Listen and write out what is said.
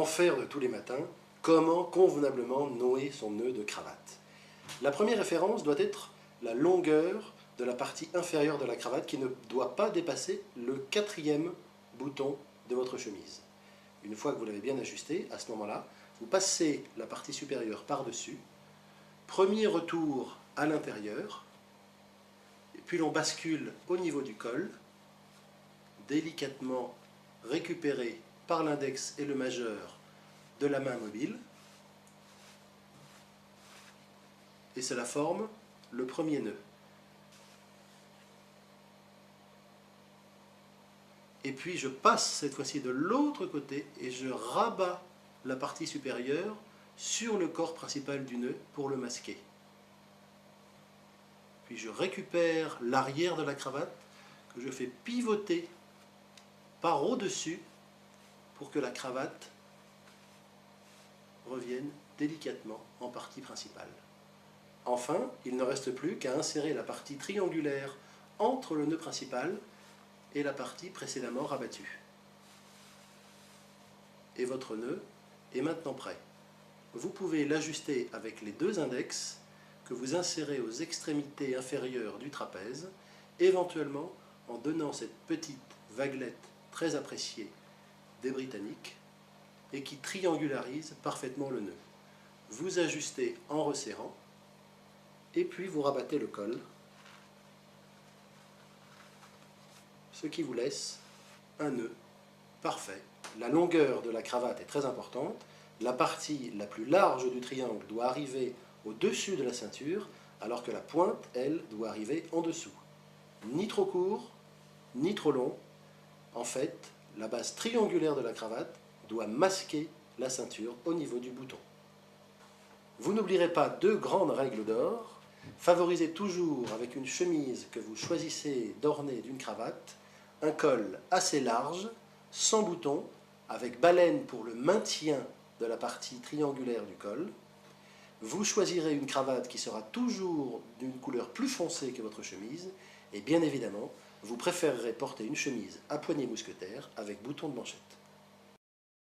l'enfer de tous les matins, comment convenablement nouer son nœud de cravate. La première référence doit être la longueur de la partie inférieure de la cravate qui ne doit pas dépasser le 4e bouton de votre chemise. Une fois que vous l'avez bien ajusté, à ce moment-là, vous passez la partie supérieure par-dessus, premier retour à l'intérieur, et puis l'on bascule au niveau du col, délicatement récupéré par l'index et le majeur de la main mobile, et cela forme le premier nœud. Et puis je passe cette fois-ci de l'autre côté et je rabats la partie supérieure sur le corps principal du nœud pour le masquer. Puis je récupère l'arrière de la cravate que je fais pivoter par au-dessus pour que la cravate revienne délicatement en partie principale. Enfin, il ne reste plus qu'à insérer la partie triangulaire entre le nœud principal et la partie précédemment rabattue. Et votre nœud est maintenant prêt. Vous pouvez l'ajuster avec les deux index que vous insérez aux extrémités inférieures du trapèze, éventuellement en donnant cette petite vaguelette très appréciée des Britanniques et qui triangularise parfaitement le nœud. Vous ajustez en resserrant et puis vous rabattez le col, ce qui vous laisse un nœud parfait. La longueur de la cravate est très importante. La partie la plus large du triangle doit arriver au-dessus de la ceinture, alors que la pointe, elle, doit arriver en dessous. Ni trop court, ni trop long. En fait, la base triangulaire de la cravate doit masquer la ceinture au niveau du bouton. Vous n'oublierez pas deux grandes règles d'or. Favorisez toujours, avec une chemise que vous choisissez d'orner d'une cravate, un col assez large, sans bouton, avec baleine pour le maintien de la partie triangulaire du col. Vous choisirez une cravate qui sera toujours d'une couleur plus foncée que votre chemise, et bien évidemment, vous préférerez porter une chemise à poignée mousquetaire avec bouton de manchette.